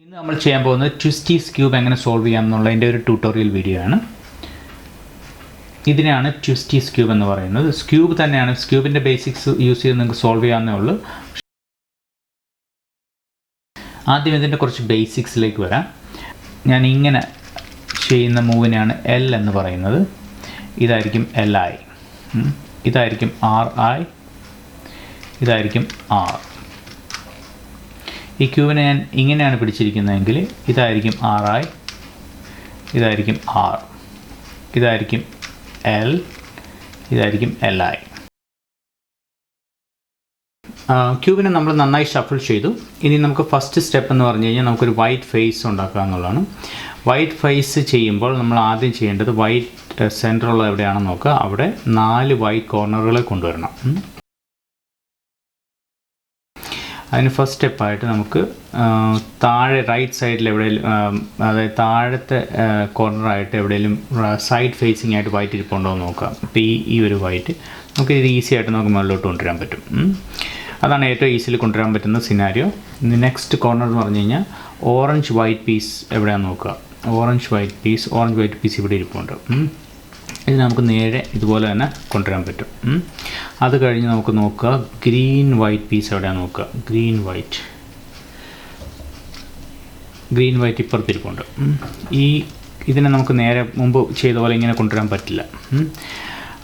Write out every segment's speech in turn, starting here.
ഇന്ന് നമ്മൾ ചെയ്യാൻ പോകുന്നത് ട്വിസ്റ്റീസ് ക്യൂബ് എങ്ങനെ സോൾവ് ചെയ്യാമെന്നുള്ളതിൻ്റെ ഒരു ട്യൂട്ടോറിയൽ വീഡിയോ ആണ്. ഇതിനാണ് ട്വിസ്റ്റീസ് ക്യൂബ് എന്ന് പറയുന്നത്. ക്യൂബ് തന്നെയാണ്, ക്യൂബിൻ്റെ ബേസിക്സ് യൂസ് ചെയ്ത് നിങ്ങൾക്ക് സോൾവ് ചെയ്യാവുന്നേ ഉള്ളൂ. ആദ്യം ഇതിൻ്റെ കുറച്ച് ബേസിക്സിലേക്ക് വരാം. ഞാൻ ഇങ്ങനെ ചെയ്യുന്ന മൂവിനെയാണ് എൽ എന്ന് പറയുന്നത്. ഇതായിരിക്കും എൽ ഐ, ഇതായിരിക്കും ആർ ഐ, ഇതായിരിക്കും ആർ. ഈ ക്യൂബിനെ ഞാൻ ഇങ്ങനെയാണ് പിടിച്ചിരിക്കുന്നതെങ്കിൽ ഇതായിരിക്കും ആർ ഐ, ഇതായിരിക്കും ആർ, ഇതായിരിക്കും എൽ, ഇതായിരിക്കും എൽ ഐ. ക്യൂബിനെ നമ്മൾ നന്നായി ഷഫിൾ ചെയ്തു. ഇനി നമുക്ക് ഫസ്റ്റ് സ്റ്റെപ്പ് എന്ന് പറഞ്ഞു കഴിഞ്ഞാൽ നമുക്കൊരു വൈറ്റ് ഫേസ് ഉണ്ടാക്കുക എന്നുള്ളതാണ്. വൈറ്റ് ഫേസ് ചെയ്യുമ്പോൾ നമ്മൾ ആദ്യം ചെയ്യേണ്ടത് വൈറ്റ് സെൻറ്ററുള്ള എവിടെയാണെന്ന് നോക്കുക. അവിടെ 4 വൈറ്റ് കോർണറുകളെ കൊണ്ടുവരണം. അതിന് ഫസ്റ്റ് സ്റ്റെപ്പായിട്ട് നമുക്ക് താഴെ റൈറ്റ് സൈഡിൽ എവിടെയെങ്കിലും, അതായത് താഴത്തെ കോർണറായിട്ട് എവിടെയെങ്കിലും സൈഡ് ഫേസിങ് ആയിട്ട് വൈറ്റ് ഇരിപ്പുണ്ടോ എന്ന് നോക്കാം. ഇപ്പോൾ ഈ ഒരു വൈറ്റ് നമുക്ക് ഇത് ഈസി ആയിട്ട് നമുക്ക് മുകളിലോട്ട് കൊണ്ടുവരാൻ പറ്റും. അതാണ് ഏറ്റവും ഈസിയിൽ കൊണ്ടുവരാൻ പറ്റുന്ന സിനാരിയോ. നെക്സ്റ്റ് കോർണർ എന്ന് പറഞ്ഞു കഴിഞ്ഞാൽ ഓറഞ്ച് വൈറ്റ് പീസ് എവിടെയാണെന്ന് നോക്കുക. ഓറഞ്ച് വൈറ്റ് പീസ് ഇവിടെ ഇരിപ്പുണ്ട്. ഇത് നമുക്ക് നേരെ ഇതുപോലെ തന്നെ കൊണ്ടുവരാൻ പറ്റും. അത് കഴിഞ്ഞ് നമുക്ക് നോക്കുക ഗ്രീൻ വൈറ്റ് പീസ് എവിടെയാണ് നോക്കുക. ഗ്രീൻ വൈറ്റ് ഇപ്പുറത്തിരിപ്പുണ്ട്. ഇതിനെ നമുക്ക് നേരെ മുമ്പ് ചെയ്ത പോലെ ഇങ്ങനെ കൊണ്ടുവരാൻ പറ്റില്ല.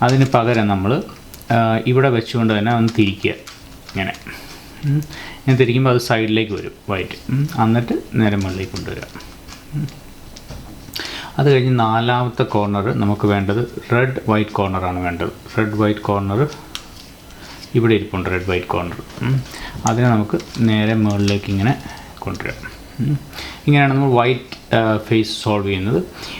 അതിന് പകരം നമ്മൾ ഇവിടെ വെച്ചുകൊണ്ട് തന്നെ ഒന്ന് തിരിക്കുക. ഇങ്ങനെ തിരിക്കുമ്പോൾ അത് സൈഡിലേക്ക് വരും വൈറ്റ്. എന്നിട്ട് നേരെ മുകളിലേക്ക് കൊണ്ടുവരിക. അത് കഴിഞ്ഞ് 4ാമത്തെ കോർണർ നമുക്ക് വേണ്ടത് റെഡ് വൈറ്റ് കോർണറാണ് വേണ്ടത്. റെഡ് വൈറ്റ് കോർണർ ഇവിടെ ഇരിപ്പുണ്ട്. റെഡ് വൈറ്റ് കോർണർ അതിനെ നമുക്ക് നേരെ മുകളിലേക്ക് ഇങ്ങനെ കൊണ്ടുവരാം. ഇങ്ങനെയാണ് നമ്മൾ വൈറ്റ് ഫേസ് സോൾവ് ചെയ്യുന്നത്.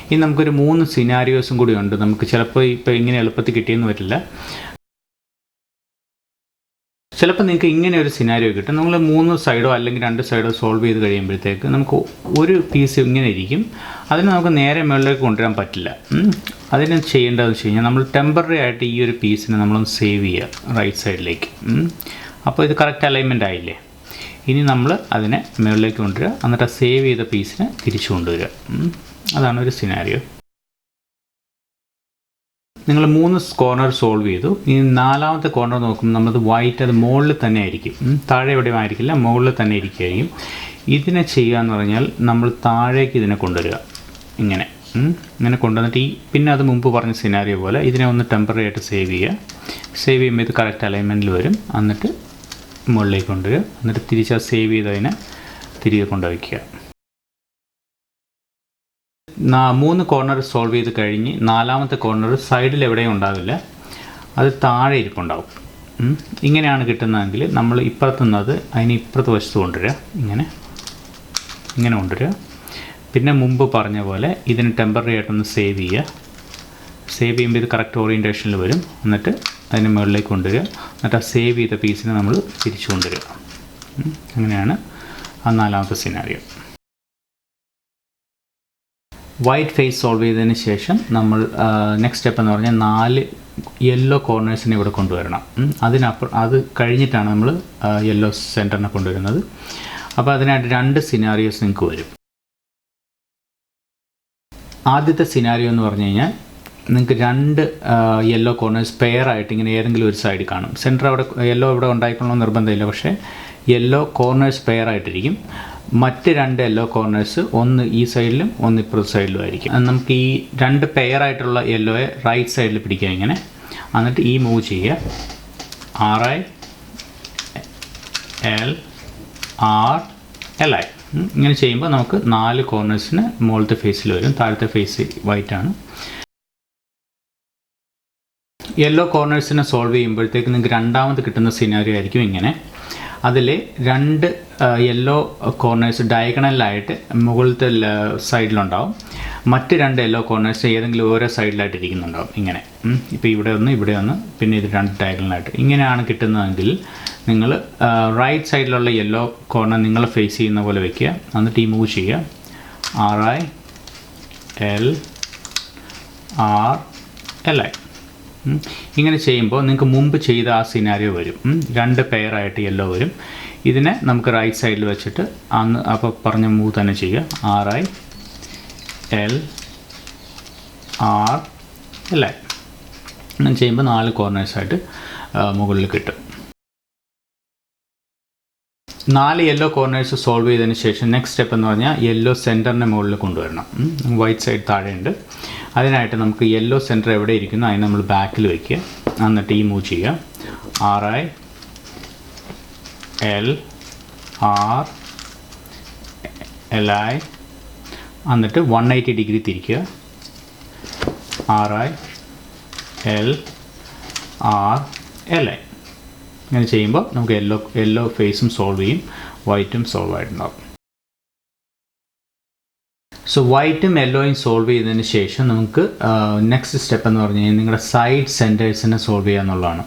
ഇനി നമുക്കൊരു 3 സിനാരിയോസും കൂടി ഉണ്ട്. നമുക്ക് ചിലപ്പോൾ ഇപ്പോൾ ഇങ്ങനെ എളുപ്പത്തിൽ കിട്ടിയെന്ന് വരില്ല. ചിലപ്പോൾ നിങ്ങൾക്ക് ഇങ്ങനെ ഒരു സിനാരിയോ കിട്ടും. നമ്മൾ 3 സൈഡോ അല്ലെങ്കിൽ 2 സൈഡോ സോൾവ് ചെയ്ത് കഴിയുമ്പോഴത്തേക്ക് നമുക്ക് ഒരു പീസ് ഇങ്ങനെ ഇരിക്കും. അതിന് നമുക്ക് നേരെ മുകളിലേക്ക് കൊണ്ടുവരാൻ പറ്റില്ല. അതിന് ചെയ്യേണ്ടതെന്ന് വെച്ച് കഴിഞ്ഞാൽ നമ്മൾ ടെമ്പററി ആയിട്ട് ഈ ഒരു പീസിനെ നമ്മളൊന്ന് സേവ് ചെയ്യുക റൈറ്റ് സൈഡിലേക്ക്. അപ്പോൾ ഇത് കറക്റ്റ് അലൈൻമെൻ്റ് ആയില്ലേ. ഇനി നമ്മൾ അതിനെ മുകളിലേക്ക് കൊണ്ടുവരിക. എന്നിട്ട് ആ സേവ് ചെയ്ത പീസിനെ തിരിച്ചു കൊണ്ടുവരിക. അതാണ് ഒരു സിനാരിയോ. നിങ്ങൾ 3 കോർണർ സോൾവ് ചെയ്തു. ഇനി 4ാമത്തെ കോർണർ നോക്കുമ്പോൾ നമ്മളത് വൈറ്റ് അത് മുകളിൽ തന്നെ ആയിരിക്കും. താഴെ എവിടെയും ആയിരിക്കില്ല, മുകളിൽ തന്നെ ഇരിക്കുകയും. ഇതിനെ ചെയ്യുക എന്ന് പറഞ്ഞാൽ നമ്മൾ താഴേക്ക് ഇതിനെ കൊണ്ടുവരിക. ഇങ്ങനെ കൊണ്ടുവന്നിട്ട് പിന്നെ അത് മുമ്പ് പറഞ്ഞ സിനാരിയോ പോലെ ഇതിനെ ഒന്ന് ടെമ്പററി ആയിട്ട് സേവ് ചെയ്യുക. സേവ് ചെയ്യുമ്പോൾ ഇത് കറക്റ്റ് അലൈൻമെൻറ്റിൽ വരും. എന്നിട്ട് മുകളിലേക്ക് കൊണ്ടുവരിക. എന്നിട്ട് തിരിച്ച് ആ സേവ് ചെയ്തതിനെ തിരികെ കൊണ്ടുവയ്ക്കുക. 3 കോർണർ സോൾവ് ചെയ്ത് കഴിഞ്ഞ് 4ാമത്തെ കോർണർ സൈഡിൽ എവിടെയും ഉണ്ടാവില്ല, അത് താഴെ ഇരിപ്പുണ്ടാവും. ഇങ്ങനെയാണ് കിട്ടുന്നതെങ്കിൽ നമ്മൾ ഇപ്പുറത്തുനിന്നത് അതിന് ഇപ്പുറത്ത് വശത്ത് കൊണ്ടുവരിക. ഇങ്ങനെ കൊണ്ടുവരിക. പിന്നെ മുമ്പ് പറഞ്ഞ പോലെ ഇതിന് ടെമ്പററി ആയിട്ടൊന്ന് സേവ് ചെയ്യുക. സേവ് ചെയ്യുമ്പോൾ ഇത് കറക്റ്റ് ഓറിയൻറ്റേഷനിൽ വരും. എന്നിട്ട് അതിന് മുകളിലേക്ക് കൊണ്ടുവരിക. എന്നിട്ട് ആ സേവ് ചെയ്ത പീസിനെ നമ്മൾ തിരിച്ചു കൊണ്ടുവരിക. അങ്ങനെയാണ് ആ 4ാമത്തെ സിനാരിയോ. വൈറ്റ് ഫേസ് സോൾവ് ചെയ്തതിന് ശേഷം നമ്മൾ നെക്സ്റ്റ് സ്റ്റെപ്പ് എന്ന് പറഞ്ഞാൽ 4 യെല്ലോ കോർണേഴ്സിനെ ഇവിടെ കൊണ്ടുവരണം. അത് കഴിഞ്ഞിട്ടാണ് നമ്മൾ യെല്ലോ സെൻറ്ററിനെ കൊണ്ടുവരുന്നത്. അപ്പോൾ അതിനായിട്ട് 2 സിനാരിയോസ് നിങ്ങൾക്ക് വരും. ആദ്യത്തെ സിനാരിയോ എന്ന് പറഞ്ഞു കഴിഞ്ഞാൽ നിങ്ങൾക്ക് 2 യെല്ലോ കോർണേഴ്സ് പെയറായിട്ട് ഇങ്ങനെ ഏതെങ്കിലും ഒരു സൈഡിൽ കാണും. സെൻറ്റർ അവിടെ യെല്ലോ ഇവിടെ ഉണ്ടായിക്കൊള്ളണമെന്ന് നിർബന്ധമില്ല, പക്ഷേ യെല്ലോ കോർണേഴ്സ് പെയറായിട്ടിരിക്കും. മറ്റ് 2 യെല്ലോ കോർണേഴ്സ് ഒന്ന് ഈ സൈഡിലും ഒന്ന് ഇപ്പുറത്തെ സൈഡിലും ആയിരിക്കും. നമുക്ക് ഈ 2 പെയറായിട്ടുള്ള യെല്ലോയെ റൈറ്റ് സൈഡിൽ പിടിക്കുക. ഇങ്ങനെ എന്നിട്ട് ഈ മൂവ് ചെയ്യുക. R I L R L I. ഇങ്ങനെ ചെയ്യുമ്പോൾ നമുക്ക് 4 കോർണേഴ്സിന് മുകളിലത്തെ ഫേസിൽ വരും. താഴത്തെ ഫേസ് വൈറ്റ് ആണ്. യെല്ലോ കോർണേഴ്സിനെ സോൾവ് ചെയ്യുമ്പോഴത്തേക്ക് നിങ്ങൾക്ക് 2ാമത് കിട്ടുന്ന സിനാരിയോ ആയിരിക്കും ഇങ്ങനെ. അതിൽ 2 യെല്ലോ കോർണേഴ്സ് ഡയഗണലായിട്ട് മുകളിലത്തെ സൈഡിലുണ്ടാവും. മറ്റ് 2 യെല്ലോ കോർണേഴ്സ് ഏതെങ്കിലും ഓരോ സൈഡിലായിട്ട് ഇരിക്കുന്നുണ്ടാവും. ഇങ്ങനെ ഇപ്പോൾ ഇവിടെ ഒന്ന്, പിന്നെ ഇത് 2 ഡയഗണലായിട്ട് ഇങ്ങനെയാണ് കിട്ടുന്നതെങ്കിൽ നിങ്ങൾ റൈറ്റ് സൈഡിലുള്ള യെല്ലോ കോർണർ നിങ്ങൾ ഫേസ് ചെയ്യുന്ന പോലെ വയ്ക്കുക. എന്നിട്ട് ഈ മൂവ് ചെയ്യുക. R I L R L I. ഇങ്ങനെ ചെയ്യുമ്പോൾ നിങ്ങൾക്ക് മുമ്പ് ചെയ്ത ആ സിനാരിയോ വരും. 2 പെയറായിട്ട് യെല്ലോ വരും. ഇതിനെ നമുക്ക് റൈറ്റ് സൈഡിൽ വെച്ചിട്ട് അപ്പോൾ പറഞ്ഞ മൂവ് തന്നെ ചെയ്യുക. RI L R L I അങ്ങനെ ചെയ്യുമ്പോൾ 4 കോർണേഴ്സായിട്ട് മുകളിൽ കിട്ടും. 4 യെല്ലോ കോർണേഴ്സ് സോൾവ് ചെയ്തതിന് ശേഷം നെക്സ്റ്റ് സ്റ്റെപ്പ് എന്ന് പറഞ്ഞാൽ യെല്ലോ സെൻറ്ററിനെ മുകളിൽ കൊണ്ടുവരണം. വൈറ്റ് സൈഡ് താഴെയുണ്ട്. അതിനായിട്ട് നമുക്ക് യെല്ലോ സെൻറ്റർ എവിടെ ഇരിക്കുന്നു അതിന് നമ്മൾ ബാക്കിൽ വയ്ക്കുക. എന്നിട്ട് ഈ മൂവ് ചെയ്യുക. RI L R L I എന്നിട്ട് 180 ഡിഗ്രി തിരിക്കുക. RI L R L I ഇങ്ങനെ ചെയ്യുമ്പോൾ നമുക്ക് യെല്ലോ ഫേസും സോൾവ് ചെയ്യും, വൈറ്റും സോൾവ് ആയിട്ടുണ്ടാവും. സോ വൈറ്റും യെല്ലോയും സോൾവ് ചെയ്തതിന് ശേഷം നമുക്ക് നെക്സ്റ്റ് സ്റ്റെപ്പ് എന്ന് പറഞ്ഞു കഴിഞ്ഞാൽ നിങ്ങളുടെ സൈഡ് സെൻറ്റേഴ്സിനെ സോൾവ് ചെയ്യുക എന്നുള്ളതാണ്.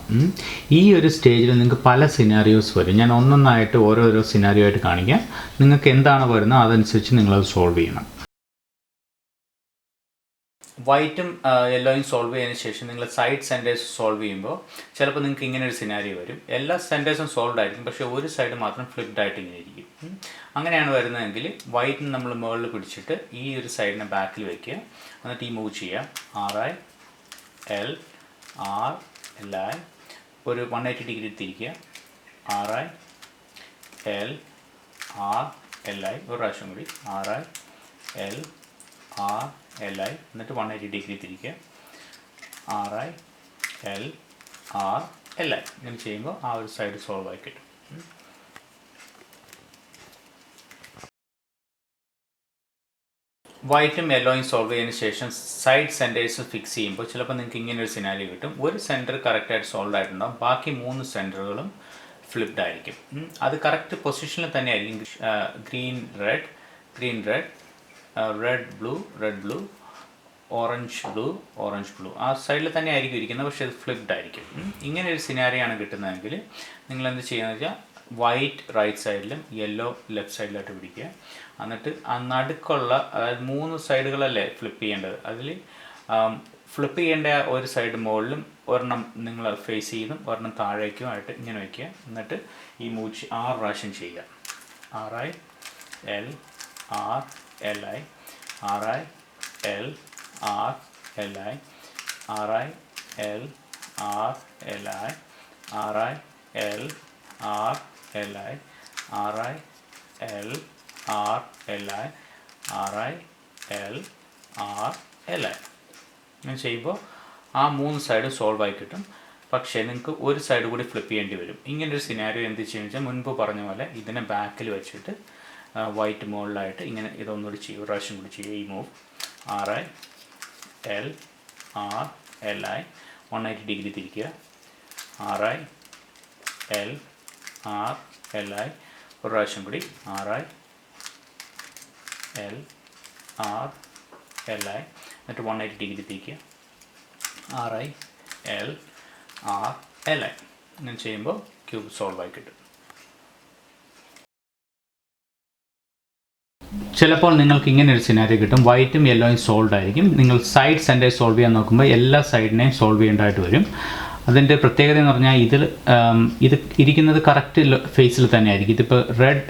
ഈ ഒരു സ്റ്റേജിൽ നിങ്ങൾക്ക് പല സിനാരിയോസ് വരും. ഞാൻ ഒന്നൊന്നായിട്ട് ഓരോരോ സിനാരിയോ ആയിട്ട് കാണിക്കാം. നിങ്ങൾക്ക് എന്താണ് വരുന്നത് അതനുസരിച്ച് നിങ്ങളത് സോൾവ് ചെയ്യണം. വൈറ്റും യെല്ലോയും സോൾവ് ചെയ്തതിന് ശേഷം നിങ്ങൾ സൈഡ് സെൻറ്റേഴ്സ് സോൾവ് ചെയ്യുമ്പോൾ ചിലപ്പോൾ നിങ്ങൾക്ക് ഇങ്ങനെ ഒരു സിനാരിയോ വരും. എല്ലാ സെൻറ്റേഴ്സും സോൾവ് ആയിരിക്കും, പക്ഷേ ഒരു സൈഡ് മാത്രം ഫ്ലിപ്ഡ് ആയിട്ട് ഇങ്ങനെ ഇരിക്കും. അങ്ങനെയാണ് വരുന്നതെങ്കിൽ വൈറ്റിന് നമ്മൾ മുകളിൽ പിടിച്ചിട്ട് ഈ ഒരു സൈഡിനെ ബാക്കിൽ വയ്ക്കുക. എന്നിട്ട് ഈ മൂവ് ചെയ്യുക. RI L R L I ഒരു 180 ഡിഗ്രി തിരിക്കുക. RI L R L I ഒരു പ്രാവശ്യം കൂടി. RI L R L I എന്നിട്ട് 180 ഡിഗ്രി തിരിക്കുക. RI L R L I ഇങ്ങനെ ചെയ്യുമ്പോൾ ആ ഒരു സൈഡ് സോൾവ് ആയി കിട്ടും. വൈറ്റും യെല്ലോയും സോൾവ് ചെയ്തതിന് ശേഷം സൈഡ് സെൻറ്റേഴ്സ് ഫിക്സ് ചെയ്യുമ്പോൾ ചിലപ്പോൾ നിങ്ങൾക്ക് ഇങ്ങനെ ഒരു സിനാരിയോ കിട്ടും. ഒരു സെൻറ്റർ കറക്റ്റായിട്ട് സോൾവ് ആയിട്ടുണ്ടാകും, ബാക്കി 3 സെൻറ്ററുകളും ഫ്ലിപ്ഡ് ആയിരിക്കും. അത് കറക്റ്റ് പൊസിഷനിൽ തന്നെ ആയിരിക്കും. Green red red blue orange blue ആ സൈഡിൽ തന്നെ ആയിരിക്കും ഇരിക്കുന്നത്, പക്ഷേ അത് ഫ്ലിപ്ഡ് ആയിരിക്കും. ഇങ്ങനെ ഒരു സിനാരിയോ ആണ് കിട്ടുന്നതെങ്കിൽ നിങ്ങൾ എന്ത് ചെയ്യുകയെന്ന് വെച്ചാൽ വൈറ്റ് റൈറ്റ് സൈഡിലും യെല്ലോ ലെഫ്റ്റ് സൈഡിലായിട്ട് പിടിക്കുക. എന്നിട്ട് ആ നടുക്കുള്ള, അതായത് 3 സൈഡുകളല്ലേ ഫ്ലിപ്പ് ചെയ്യേണ്ടത്, അതിൽ ഫ്ലിപ്പ് ചെയ്യേണ്ട ഒരു സൈഡ് മുകളിലും ഒരെണ്ണം നിങ്ങൾ ഫേസ് ചെയ്തും ഒരെണ്ണം താഴേക്കും ആയിട്ട് ഇങ്ങനെ വയ്ക്കുക. എന്നിട്ട് ഈ മൂവ് 6 പ്രാവശ്യം ചെയ്യുക. RI L R L I RI L R L I RI L R L I RI L R L I RI L R L I RI L R L I ഇങ്ങനെ ചെയ്യുമ്പോൾ ആ 3 side solve ആയി കിട്ടും. പക്ഷേ നിങ്ങൾക്ക് ഒരു side കൂടി flip ചെയ്യേണ്ടി വരും. ഇങ്ങനൊരു സിനാരിയോ എന്ത് ചെയ്യുക വെച്ചാൽ മുൻപ് പറഞ്ഞ പോലെ ഇതിനെ ബാക്കിൽ വെച്ചിട്ട് വൈറ്റ് മുകളിലായിട്ട് ഇങ്ങനെ ഇതൊന്നുകൂടി ചെയ്യും, ഒരു പ്രാവശ്യം കൂടി ചെയ്യുക. ഈ move RI L R L I 180 degree തിരിക്കുക. RI L R L I ഒരു പ്രാവശ്യം കൂടി. RI L R L I എന്നിട്ട് 180 ഡിഗ്രി തിരിക്കുക. RI L R L I ഇങ്ങനെ ചെയ്യുമ്പോൾ ക്യൂബ് സോൾവ് ആയി കിട്ടും. ചിലപ്പോൾ നിങ്ങൾക്ക് ഇങ്ങനെ ഒരു സിനാരിയോ കിട്ടും. വൈറ്റും യെല്ലോയും സോൾവ് ആയിരിക്കും. നിങ്ങൾ സൈഡ് സെൻറ്റേഴ്സ് സോൾവ് ചെയ്യാൻ നോക്കുമ്പോൾ എല്ലാ സൈഡിനെയും സോൾവ് ചെയ്യേണ്ടതായിട്ട് വരും. അതിൻ്റെ പ്രത്യേകത എന്ന് പറഞ്ഞാൽ ഇത് ഇരിക്കുന്നത് കറക്റ്റ് ഫേസിൽ തന്നെ ആയിരിക്കും. ഇതിപ്പോൾ റെഡ്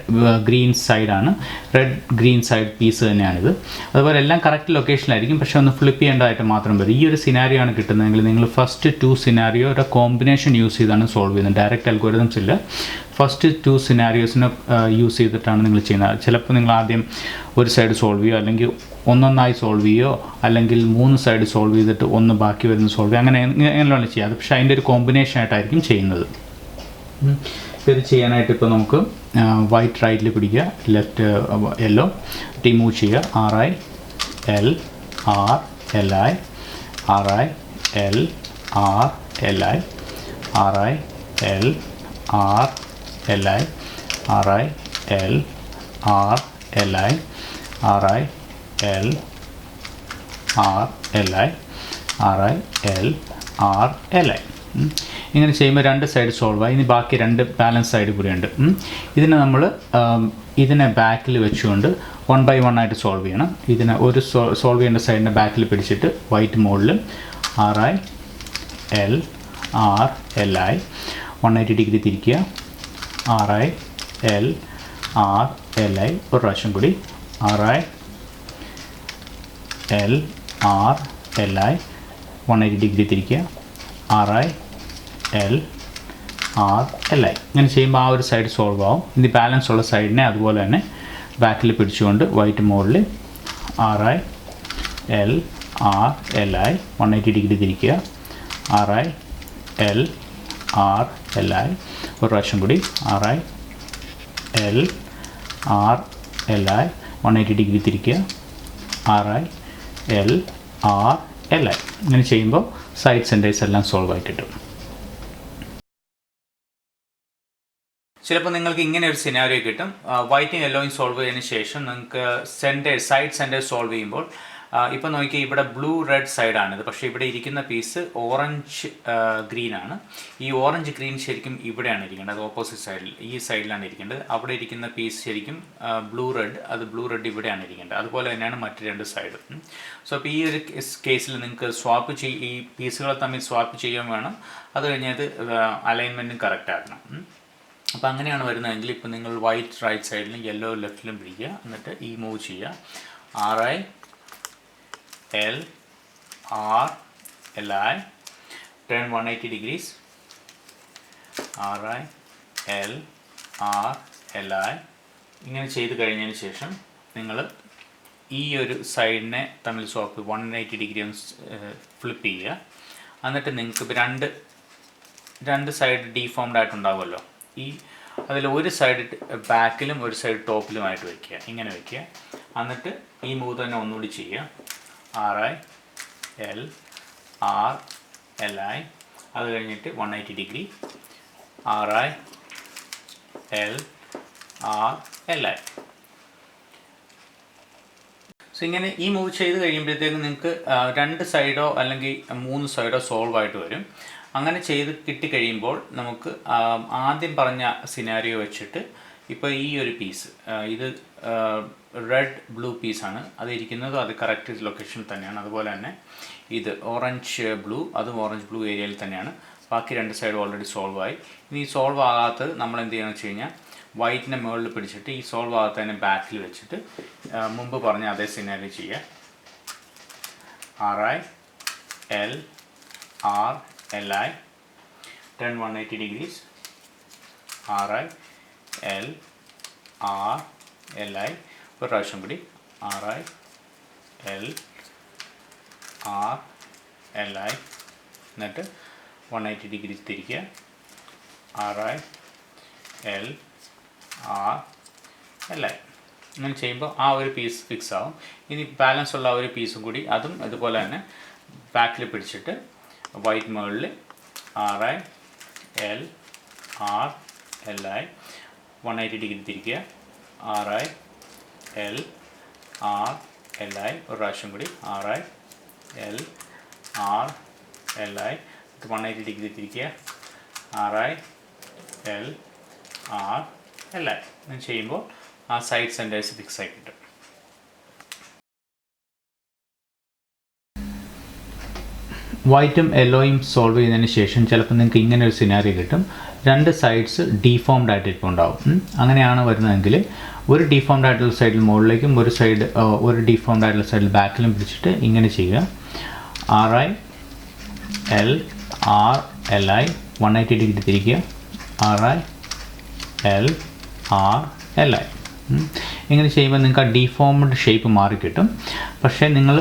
ഗ്രീൻ സൈഡാണ്, റെഡ് ഗ്രീൻ സൈഡ് പീസ് തന്നെയാണിത്. അതുപോലെ എല്ലാം കറക്റ്റ് ലൊക്കേഷനിലായിരിക്കും, പക്ഷേ ഒന്ന് ഫ്ലിപ്പ് ചെയ്യേണ്ടതായിട്ട് മാത്രം വരും. ഈ ഒരു സിനാരിയോ ആണ് കിട്ടുന്നതെങ്കിൽ നിങ്ങൾ ഫസ്റ്റ് 2 സിനാരിയോയുടെ കോമ്പിനേഷൻ യൂസ് ചെയ്താണ് സോൾവ് ചെയ്യുന്നത്. ഡയറക്റ്റ് അൽഗോരിതംസ് ഇല്ല. ഫസ്റ്റ് 2 സിനാരിയോസിനെ യൂസ് ചെയ്തിട്ടാണ് നിങ്ങൾ ചെയ്യുന്നത്. ചിലപ്പോൾ നിങ്ങൾ ആദ്യം ഒരു സൈഡ് സോൾവ് ചെയ്യുമോ, അല്ലെങ്കിൽ ഒന്നൊന്നായി സോൾവ് ചെയ്യുമോ, അല്ലെങ്കിൽ 3 സൈഡ് സോൾവ് ചെയ്തിട്ട് ഒന്ന് ബാക്കി വരുന്ന സോൾവ് ചെയ്യുക, അങ്ങനെയാണ് ചെയ്യുക. അത് പക്ഷേ അതിൻ്റെ ഒരു കോമ്പിനേഷൻ ആയിട്ടായിരിക്കും ചെയ്യുന്നത്. ഇത് ചെയ്യാനായിട്ട് ഇപ്പോൾ നമുക്ക് വൈറ്റ് റൈറ്റിൽ പിടിക്കുക, ലെഫ്റ്റ് യെല്ലോ മൂവ് ചെയ്യുക. RI L R L I RI L R L I RI L R L I RI L R L I RI L R L I RI L R L I ഇങ്ങനെ ചെയ്യുമ്പോൾ 2 side solve ആയി. ഇനി ബാക്കി 2 balance side കൂടിയുണ്ട്. ഇതിനെ നമ്മൾ ഇതിനെ ബാക്കിൽ വെച്ചുകൊണ്ട് 1 by 1 ആയിട്ട് സോൾവ് ചെയ്യണം. ഇതിനെ ഒരു സോൾവ് ചെയ്യേണ്ട സൈഡിനെ ബാക്കിൽ പിടിച്ചിട്ട് വൈറ്റ് മുകളിലും RI L R L I 180 degree തിരിക്കുക R I L R L I ഒരു പ്രാവശ്യം കൂടി R I L R L I 180 degree തിരിക്കുക R I L R L I ഇങ്ങനെ ചെയ്യുമ്പോൾ ആ ഒരു സൈഡ് സോൾവ് ആവും. ഇനി ബാലൻസ് ഉള്ള സൈഡിനെ അതുപോലെ തന്നെ ബാക്കിൽ പിടിച്ചുകൊണ്ട് വൈറ്റ് മുകളിൽ R I L R L I 180 degree തിരിക്കുക R I L R L I ഒരു പ്രാവശ്യം കൂടി R I L R L I 180 degree തിരിക്കുക R I L R L I ഇങ്ങനെ ചെയ്യുമ്പോൾ സൈഡ് സെൻറ്റേഴ്സ് എല്ലാം സോൾവ് ആയി കിട്ടും. ചിലപ്പോൾ നിങ്ങൾക്ക് ഇങ്ങനെ ഒരു സിനാരിയോ കിട്ടും. വൈറ്റും യെല്ലോയും സോൾവ് ചെയ്തതിന് ശേഷം നിങ്ങൾക്ക് സൈഡ് സെൻറ്റേഴ്സ് സോൾവ് ചെയ്യുമ്പോൾ ഇപ്പോൾ നോക്കിയാൽ ഇവിടെ ബ്ലൂ റെഡ് സൈഡാണിത്, പക്ഷേ ഇവിടെ ഇരിക്കുന്ന പീസ് ഓറഞ്ച് ഗ്രീനാണ്. ഈ ഓറഞ്ച് ഗ്രീൻ ശരിക്കും ഇവിടെയാണ് ഇരിക്കേണ്ടത്, ഓപ്പോസിറ്റ് സൈഡിൽ ഈ സൈഡിലാണ് ഇരിക്കേണ്ടത്. അവിടെ ഇരിക്കുന്ന പീസ് ശരിക്കും ബ്ലൂ റെഡ്, അത് ബ്ലൂ റെഡ് ഇവിടെയാണ് ഇരിക്കേണ്ടത്. അതുപോലെ തന്നെയാണ് മറ്റ് രണ്ട് സൈഡും. സോ അപ്പോൾ ഈ ഒരു കേസിൽ നിങ്ങൾക്ക് ഈ പീസുകളെ തമ്മിൽ സ്വാപ്പ് ചെയ്യാൻ വേണം. അത് കഴിഞ്ഞത് അലൈൻമെൻറ്റും കറക്റ്റ് ആക്കണം. അപ്പോൾ അങ്ങനെയാണ് വരുന്നതെങ്കിൽ ഇപ്പോൾ നിങ്ങൾ വൈറ്റ് റൈറ്റ് സൈഡിലും യെല്ലോ ലെഫ്റ്റിലും പിടിക്കുക. എന്നിട്ട് ഈ മൂവ് ചെയ്യുക R I L R L I turn 180 degrees R I L R L I ഇങ്ങനെ ചെയ്ത് കഴിഞ്ഞതിന് ശേഷം നിങ്ങൾ ഈ ഒരു സൈഡിനെ തമ്മിൽ സ്വാപ്പ് 180 ഡിഗ്രി ഒന്ന് ഫ്ലിപ്പ് ചെയ്യുക. എന്നിട്ട് നിങ്ങൾക്ക് രണ്ട് സൈഡ് ഡീഫോംഡ് ആയിട്ടുണ്ടാവുമല്ലോ, അതിൽ ഒരു സൈഡ് ബാക്കിലും ഒരു സൈഡ് ടോപ്പിലുമായിട്ട് വയ്ക്കുക. ഇങ്ങനെ വയ്ക്കുക. എന്നിട്ട് ഈ മൂവ് തന്നെ ഒന്നുകൂടി ചെയ്യുക R I L R L I അത് കഴിഞ്ഞിട്ട് 180 degree R I L R L I. So ഇങ്ങനെ ഈ മൂവ് ചെയ്ത് കഴിയുമ്പോഴത്തേക്കും നിങ്ങൾക്ക് രണ്ട് സൈഡോ അല്ലെങ്കിൽ 3 സൈഡോ സോൾവ് ആയിട്ട് വരും. അങ്ങനെ ചെയ്ത് കിട്ടിക്കഴിയുമ്പോൾ നമുക്ക് ആദ്യം പറഞ്ഞ സിനാരിയോ വെച്ചിട്ട് ഇപ്പോൾ ഈ ഒരു പീസ് ഇത് റെഡ് ബ്ലൂ പീസാണ്, അത് ഇരിക്കുന്നതും അത് കറക്റ്റ് ലൊക്കേഷനിൽ തന്നെയാണ്. അതുപോലെ തന്നെ ഇത് ഓറഞ്ച് ബ്ലൂ, അതും ഓറഞ്ച് ബ്ലൂ ഏരിയയിൽ തന്നെയാണ്. ബാക്കി രണ്ട് സൈഡും ഓൾറെഡി സോൾവ് ആയി. ഇനി ഈ സോൾവ് ആകാത്തത് നമ്മൾ എന്ത് ചെയ്യുകയെന്ന് വെച്ച് കഴിഞ്ഞാൽ വൈറ്റിൻ്റെ മുകളിൽ പിടിച്ചിട്ട് ഈ സോൾവ് ആകാത്തതിനെ ബാക്കിൽ വെച്ചിട്ട് മുമ്പ് പറഞ്ഞ അതേ സിനാരിയോ ചെയ്യുക R I L R L I turn 180 degrees R I L R L I ഒരു പ്രാവശ്യം കൂടി R I L R L I എന്നിട്ട് 180 ഡിഗ്രി തിരിക്കുക R I L R L I ഇങ്ങനെ ചെയ്യുമ്പോൾ ആ ഒരു പീസ് ഫിക്സ് ആവും. ഇനി ബാലൻസ് ഉള്ള ആ ഒരു പീസും കൂടി അതും ഇതുപോലെ തന്നെ ബാക്കിൽ പിടിച്ചിട്ട് വൈറ്റ് മുകളിൽ R I L R L I 180 degree തിരിക്കുക R I L R L I ഒരു പ്രാവശ്യം കൂടി R I L R L I 180 degree തിരിക്കുക R I L R L I ഇങ്ങനെ ചെയ്യുമ്പോൾ ആ സൈഡ് സെൻറ്റേഴ്സ് ഫിക്സ് ആയി കിട്ടും. വൈറ്റും യെല്ലോയും സോൾവ് ചെയ്തതിന് ശേഷം ചിലപ്പോൾ നിങ്ങൾക്ക് ഇങ്ങനെ ഒരു സിനാരിയോ കിട്ടും. രണ്ട് സൈഡ്സ് ഡീഫോംഡ് ആയിട്ട് ഇപ്പോൾ ഉണ്ടാവും. അങ്ങനെയാണ് വരുന്നതെങ്കിൽ ഒരു ഡീഫോംഡ് ആയിട്ടുള്ള സൈഡിൽ മുകളിലേക്കും ഒരു ഡീഫോംഡ് ആയിട്ടുള്ള സൈഡിൽ ബാക്കിലും പിടിച്ചിട്ട് ഇങ്ങനെ ചെയ്യുക R I L R L I 180 degree തിരിക്കുക R I L R L I ഇങ്ങനെ ചെയ്യുമ്പോൾ നിങ്ങൾക്ക് ആ ഡീഫോംഡ് ഷേപ്പ് മാറിക്കിട്ടും. പക്ഷേ നിങ്ങൾ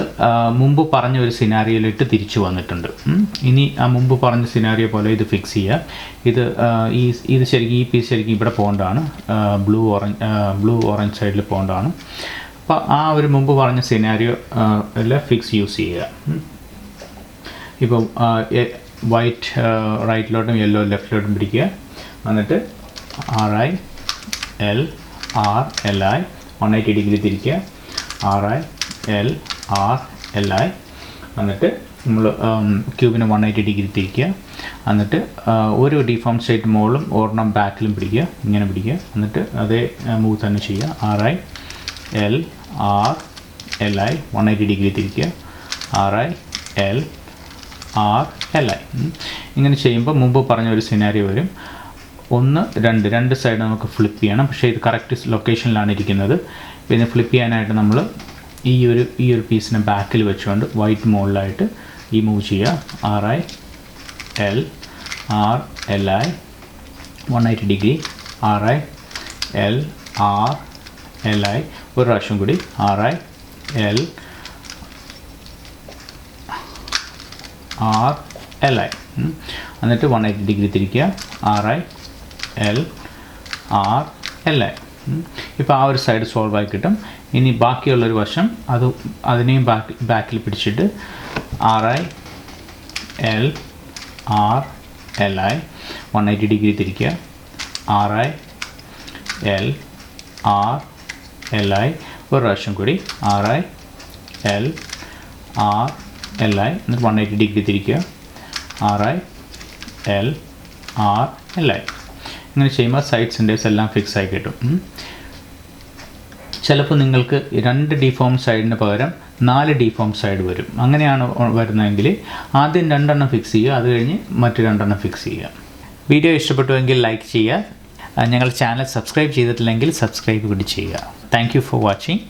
മുമ്പ് പറഞ്ഞ ഒരു സിനാരിയോയിലിട്ട് തിരിച്ചു വന്നിട്ടുണ്ട്. ഇനി ആ മുമ്പ് പറഞ്ഞ സിനാരിയോ പോലെ ഇത് ഫിക്സ് ചെയ്യുക. ഇത് ശരിക്കും ഈ പീസ് ശരിക്കും ഇവിടെ പോകേണ്ടതാണ്, ബ്ലൂ ഓറഞ്ച് സൈഡിൽ പോകേണ്ടതാണ്. അപ്പോൾ ആ ഒരു മുമ്പ് പറഞ്ഞ സിനാരിയോ ഫിക്സ് യൂസ് ചെയ്യുക. ഇപ്പോൾ വൈറ്റ് റൈറ്റിലോട്ടും യെല്ലോ ലെഫ്റ്റിലോട്ടും പിടിക്കുക. എന്നിട്ട് R I L R L I 180 degree തിരിക്കുക R I L R L I എന്നിട്ട് നമ്മൾ ക്യൂബിന് 180 ഡിഗ്രി തിരിക്കുക. എന്നിട്ട് ഒരു ഡിഫോം സ്റ്റേറ്റ് മുകളിലും ഒരെണ്ണം ബാക്കിലും പിടിക്കുക, ഇങ്ങനെ പിടിക്കുക. എന്നിട്ട് അതേ മൂവ് തന്നെ ചെയ്യുക R I L R L I 180 degree തിരിക്കുക R I L R L I. ഇങ്ങനെ ചെയ്യുമ്പോൾ മുമ്പ് പറഞ്ഞ ഒരു സിനാരിയോ വരും. 1 2 രണ്ട് സൈഡ് നമുക്ക് ഫ്ലിപ്പ് ചെയ്യണം. പക്ഷേ ഇത് കറക്റ്റ് ലൊക്കേഷനിലാണ് ഇരിക്കുന്നത്. പിന്നെ ഫ്ലിപ്പ് ചെയ്യാനായിട്ട് നമ്മൾ ഈ ഒരു പീസിനെ ബാക്കിൽ വെച്ചുകൊണ്ട് വൈറ്റ് മുകളിലായിട്ട് ഈ മൂവ് ചെയ്യുക. R I L R L I 180 degree. R I L R L I ഒരു പ്രാവശ്യം കൂടി. R I L R L I എന്നിട്ട് 180 ഡിഗ്രി തിരിക്കുക. R I L R L I. ഇപ്പോൾ ആ ഒരു സൈഡ് സോൾവ് ആയി കിട്ടും. ഇനി ബാക്കിയുള്ളൊരു വശം അതിനെയും ബാക്കിൽ പിടിച്ചിട്ട് R I L R L I 180 degree തിരിക്കുക. R I L R L I ഒരു പ്രാവശ്യം കൂടി. R I L R L I എന്നിട്ട് 180 ഡിഗ്രി തിരിക്കുക. R I L R L I. ഇങ്ങനെ ചെയ്യുമ്പോൾ സൈഡ് സെൻറ്റേഴ്സ് എല്ലാം ഫിക്സ് ആയി കിട്ടും. ചിലപ്പോൾ നിങ്ങൾക്ക് 2 ഡിഫോം സൈഡിന് പകരം 4 ഡിഫോം സൈഡ് വരും. അങ്ങനെയാണ് വരുന്നതെങ്കിൽ ആദ്യം 2 എണ്ണം ഫിക്സ് ചെയ്യുക, അത് കഴിഞ്ഞ് മറ്റ് 2 എണ്ണം ഫിക്സ് ചെയ്യുക. വീഡിയോ ഇഷ്ടപ്പെട്ടുവെങ്കിൽ ലൈക്ക് ചെയ്യുക. ഞങ്ങൾ ചാനൽ സബ്സ്ക്രൈബ് ചെയ്തിട്ടില്ലെങ്കിൽ സബ്സ്ക്രൈബ് കൂടി ചെയ്യുക. Thank you for watching.